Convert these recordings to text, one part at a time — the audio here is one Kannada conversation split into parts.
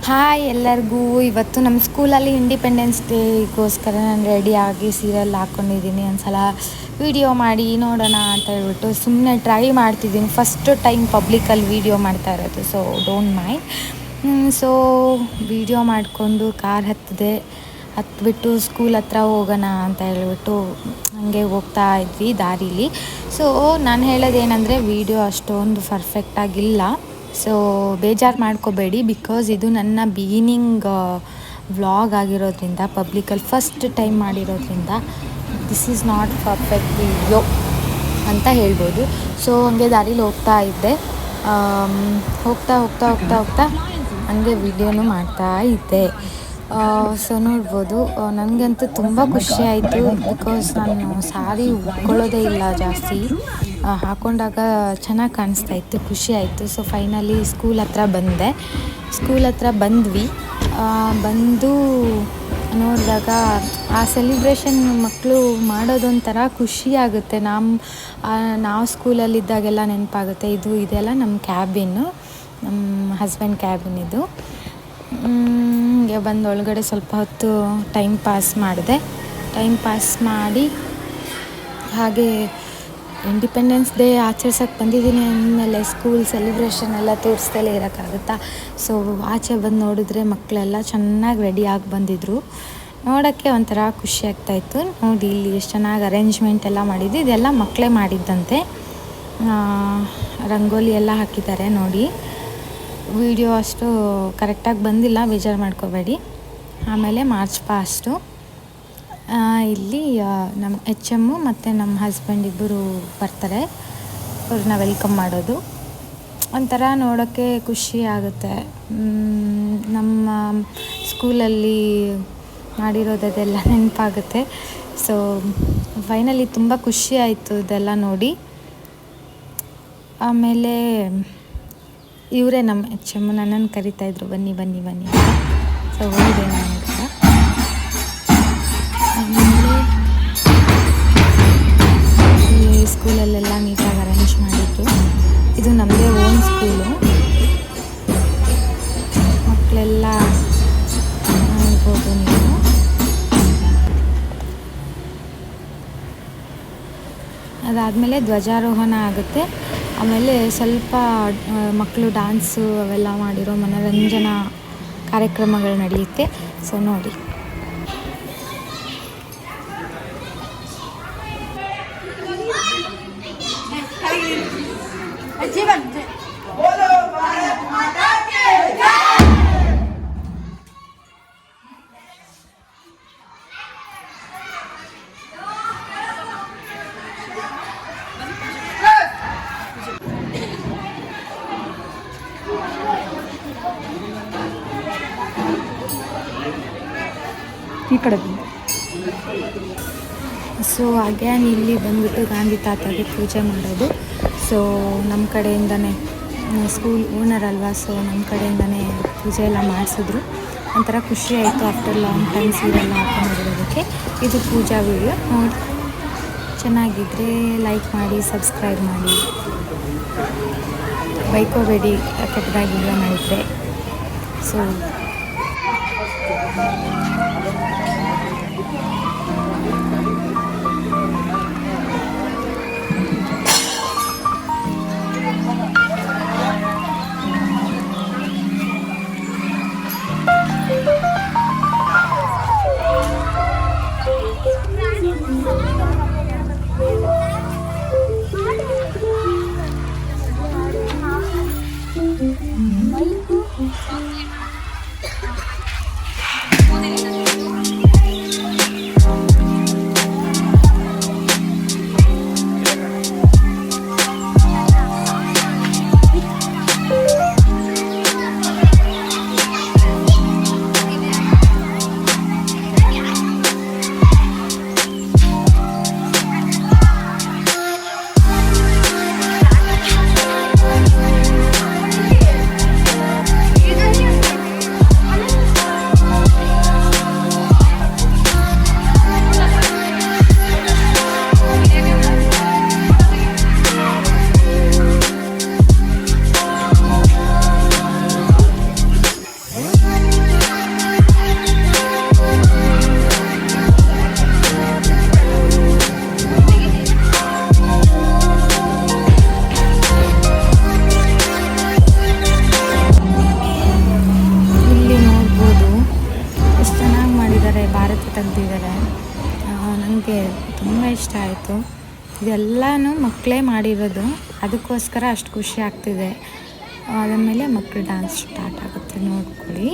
ಹಾಯ್ ಎಲ್ಲರಿಗೂ. ಇವತ್ತು ನಮ್ಮ ಸ್ಕೂಲಲ್ಲಿ ಇಂಡಿಪೆಂಡೆನ್ಸ್ ಡೇಗೋಸ್ಕರ ನಾನು ರೆಡಿಯಾಗಿ ಸೀರೆಲ್ಲ ಹಾಕ್ಕೊಂಡಿದ್ದೀನಿ. ಒಂದ್ಸಲ ವೀಡಿಯೋ ಮಾಡಿ ನೋಡೋಣ ಅಂತ ಹೇಳ್ಬಿಟ್ಟು ಸುಮ್ಮನೆ ಟ್ರೈ ಮಾಡ್ತಿದ್ದೀನಿ. ಫಸ್ಟ್ ಟೈಮ್ ಪಬ್ಲಿಕಲ್ಲಿ ವೀಡಿಯೋ ಮಾಡ್ತಾ ಇರೋದು, so don't mind. So video ಮಾಡಿಕೊಂಡು ಕಾರ್ ಹತ್ಬಿಟ್ಟು ಸ್ಕೂಲ್ ಹತ್ರ ಹೋಗೋಣ ಅಂತ ಹೇಳ್ಬಿಟ್ಟು ಹಾಗೆ ಹೋಗ್ತಾ ಇದ್ವಿ ದಾರೀಲಿ. ಸೊ ನಾನು ಹೇಳೋದೇನೆಂದರೆ ವೀಡಿಯೋ ಅಷ್ಟೊಂದು ಪರ್ಫೆಕ್ಟಾಗಿಲ್ಲ, ಸೊ ಬೇಜಾರು ಮಾಡ್ಕೋಬೇಡಿ. ಬಿಕಾಸ್ ಇದು ನನ್ನ ಬಿಗಿನಿಂಗ್ ವ್ಲಾಗ್ ಆಗಿರೋದ್ರಿಂದ, ಪಬ್ಲಿಕಲ್ಲಿ ಫಸ್ಟ್ ಟೈಮ್ ಮಾಡಿರೋದ್ರಿಂದ this is not perfect video ಅಂತ ಹೇಳ್ಬೋದು. ಸೊ ಹಂಗೆ ದಾರೀಲಿ ಹೋಗ್ತಾ ಇದ್ದೆ, ಹೋಗ್ತಾ ಹಂಗೆ ವೀಡಿಯೋನು ಮಾಡ್ತಾ ಇದ್ದೆ. ಸೊ ನೋಡ್ಬೋದು, ನನಗಂತೂ ತುಂಬ ಖುಷಿ ಆಯಿತು. ಬಿಕಾಸ್ ನಾನು ಸಾರಿ ಉಟ್ಕೊಳ್ಳೋದೇ ಇಲ್ಲ ಜಾಸ್ತಿ, ಹಾಕ್ಕೊಂಡಾಗ ಚೆನ್ನಾಗಿ ಕಾಣಿಸ್ತಾ ಇತ್ತು, ಖುಷಿ ಆಯಿತು. ಸೊ ಫೈನಲಿ ಸ್ಕೂಲ್ ಹತ್ರ ಬಂದ್ವಿ. ಬಂದು ನೋಡಿದಾಗ ಆ ಸೆಲಿಬ್ರೇಷನ್ ಮಕ್ಕಳು ಮಾಡೋದೊಂಥರ ಖುಷಿ ಆಗುತ್ತೆ. ನಾವು ಸ್ಕೂಲಲ್ಲಿದ್ದಾಗೆಲ್ಲ ನೆನಪಾಗುತ್ತೆ. ಇದೆಲ್ಲ ನಮ್ಮ ಕ್ಯಾಬಿನ್ನು, ನಮ್ಮ ಹಸ್ಬೆಂಡ್ ಕ್ಯಾಬಿನ್ ಇದು. ಬಂದು ಒಳಗಡೆ ಸ್ವಲ್ಪ ಹೊತ್ತು ಟೈಮ್ ಪಾಸ್ ಮಾಡಿ ಹಾಗೆ ಇಂಡಿಪೆಂಡೆನ್ಸ್ ಡೇ ಆಚರಿಸೋಕ್ಕೆ ಬಂದಿದ್ದೀನಿ ಅಂದಮೇಲೆ ಸ್ಕೂಲ್ ಸೆಲಿಬ್ರೇಷನ್ ಎಲ್ಲ ತೋರಿಸ್ದಲೇ ಇರೋಕ್ಕಾಗುತ್ತಾ. ಸೊ ಆಚೆ ಬಂದು ನೋಡಿದ್ರೆ ಮಕ್ಕಳೆಲ್ಲ ಚೆನ್ನಾಗಿ ರೆಡಿಯಾಗಿ ಬಂದಿದ್ದರು. ನೋಡೋಕ್ಕೆ ಒಂಥರ ಖುಷಿ ಆಗ್ತಾಯಿತ್ತು. ನೋಡಿ ಇಲ್ಲಿ ಎಷ್ಟು ಚೆನ್ನಾಗಿ ಅರೇಂಜ್ಮೆಂಟ್ ಎಲ್ಲ ಮಾಡಿದ್ದು, ಇದೆಲ್ಲ ಮಕ್ಕಳೇ ಮಾಡಿದ್ದಂತೆ. ರಂಗೋಲಿ ಎಲ್ಲ ಹಾಕಿದ್ದಾರೆ ನೋಡಿ. ವಿಡಿಯೋ ಅಷ್ಟು ಕರೆಕ್ಟಾಗಿ ಬಂದಿಲ್ಲ, ಬೇಜಾರು ಮಾಡ್ಕೋಬೇಡಿ. ಆಮೇಲೆ ಮಾರ್ಚ್ ಪಾಸ್ಟು ಇಲ್ಲಿ ನಮ್ಮ HM ಮತ್ತು ನಮ್ಮ ಹಸ್ಬೆಂಡ್ ಇಬ್ಬರು ಬರ್ತಾರೆ, ಅವ್ರನ್ನ ವೆಲ್ಕಮ್ ಮಾಡೋದು. ಒಂಥರ ನೋಡೋಕ್ಕೆ ಖುಷಿ ಆಗುತ್ತೆ. ನಮ್ಮ ಸ್ಕೂಲಲ್ಲಿ ಮಾಡಿರೋದೆಲ್ಲ ನೆನಪಾಗುತ್ತೆ. ಸೊ ಫೈನಲಿ ತುಂಬ ಖುಷಿ ಆಯಿತು ಇದೆಲ್ಲ ನೋಡಿ. ಆಮೇಲೆ ಇವರೇ ನಮ್ಮ HM ನನ್ನನ್ನು ಕರಿತಾಯಿದ್ರು, ಬನ್ನಿ. ಸೊ ಹೋಗಿದೆ ನಾನು ಕೂಡ. ಆಮೇಲೆ ಈ ಸ್ಕೂಲಲ್ಲೆಲ್ಲ ನೀಟಾಗಿ ಅರೇಂಜ್ ಮಾಡಿದ್ದು. ಇದು ನಮ್ಮದೇ ಓನ್ ಸ್ಕೂಲು. ಮಕ್ಕಳೆಲ್ಲ ನೋಡ್ಬೋದು ನೀವು. ಅದಾದಮೇಲೆ ಧ್ವಜಾರೋಹಣ ಆಗುತ್ತೆ. ಆಮೇಲೆ ಸ್ವಲ್ಪ ಮಕ್ಕಳು ಡ್ಯಾನ್ಸು ಅವೆಲ್ಲ ಮಾಡಿರೋ ಮನೋರಂಜನಾ ಕಾರ್ಯಕ್ರಮಗಳು ನಡೆಯುತ್ತೆ. ಸೊ ನೋಡಿ. ಈ ಕಡೆ ಸೊ ಅಗೇನ್ ಇಲ್ಲಿ ಬಂದ್ಬಿಟ್ಟು ಗಾಂಧಿ ತಾತಗೆ ಪೂಜೆ ಮಾಡೋದು. ಸೊ ನಮ್ಮ ಕಡೆಯಿಂದನೇ, ಸ್ಕೂಲ್ ಓನರ್ ಅಲ್ವಾ, ಸೊ ನಮ್ಮ ಕಡೆಯಿಂದನೇ ಪೂಜೆ ಎಲ್ಲ ಮಾಡಿಸಿದ್ರು. ಒಂಥರ ಖುಷಿ ಆಯಿತು ಆಫ್ಟರ್ ಲಾಂಗ್ ಟೈಮ್ ಸೀರೆಲ್ಲ ಹಾಕೊಂಡಿರೋದಕ್ಕೆ. ಇದು ಪೂಜಾ ವಿಡಿಯೋ ನೋಡಿ. ಚೆನ್ನಾಗಿದ್ದರೆ ಲೈಕ್ ಮಾಡಿ, ಸಬ್ಸ್ಕ್ರೈಬ್ ಮಾಡಿ, ಬೈಕೋಬೇಡಿ ಕೆಟ್ಟದಾಗಿ ವಿಡಿಯೋ ಮಾಡಿದರೆ. ಸೊ ತೆಗ್ದಿದ್ದಾರೆ. ನನಗೆ ತುಂಬ ಇಷ್ಟ ಆಯಿತು. ಇದೆಲ್ಲನೂ ಮಕ್ಕಳೇ ಮಾಡಿರೋದು, ಅದಕ್ಕೋಸ್ಕರ ಅಷ್ಟು ಖುಷಿ ಆಗ್ತಿದೆ. ಅದಾದಮೇಲೆ ಮಕ್ಕಳು ಡ್ಯಾನ್ಸ್ ಸ್ಟಾರ್ಟ್ ಆಗುತ್ತೆ, ನೋಡ್ಕೊಳ್ಳಿ.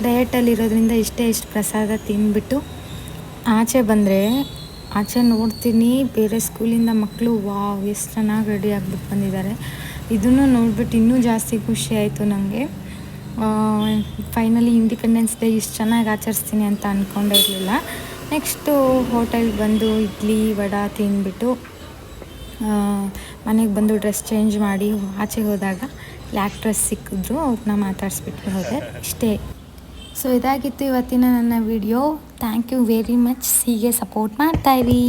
ಡಯಟಲ್ಲಿರೋದ್ರಿಂದ ಇಷ್ಟು ಪ್ರಸಾದ ತಿಂದ್ಬಿಟ್ಟು ಆಚೆ ಬಂದರೆ, ಆಚೆ ನೋಡ್ತೀನಿ ಬೇರೆ ಸ್ಕೂಲಿಂದ ಮಕ್ಕಳು ವಾವ್ ಎಷ್ಟು ಚೆನ್ನಾಗಿ ರೆಡಿ ಆಗಿಬಿಟ್ಟು ಬಂದಿದ್ದಾರೆ. ಇದನ್ನು ನೋಡ್ಬಿಟ್ಟು ಇನ್ನೂ ಜಾಸ್ತಿ ಖುಷಿ ಆಯಿತು ನನಗೆ. ಫೈನಲಿ ಇಂಡಿಪೆಂಡೆನ್ಸ್ ಡೇ ಇಷ್ಟು ಚೆನ್ನಾಗಿ ಆಚರಿಸ್ತೀನಿ ಅಂತ ಅಂದ್ಕೊಂಡೇ ಇರಲಿಲ್ಲ. ನೆಕ್ಸ್ಟು ಹೋಟೆಲ್ಗೆ ಬಂದು ಇಡ್ಲಿ ವಡೆ ತಿಂದ್ಬಿಟ್ಟು ಮನೆಗೆ ಬಂದು ಡ್ರೆಸ್ ಚೇಂಜ್ ಮಾಡಿ ಆಚೆ ಹೋದಾಗ ಆ್ಯಕ್ಟ್ರೆಸ್ ಸಿಕ್ಕಿದ್ರು, ಅವ್ರನ್ನ ಮಾತಾಡಿಸ್ಬಿಟ್ಟು ಹೋದೆ. ಇಷ್ಟೇ. ಸೊ ಇದಾಗಿತ್ತು ಇವತ್ತಿನ ನನ್ನ video. Thank you very much. ಹೀಗೆ ಸಪೋರ್ಟ್ ಮಾಡ್ತಾಯಿರಿ.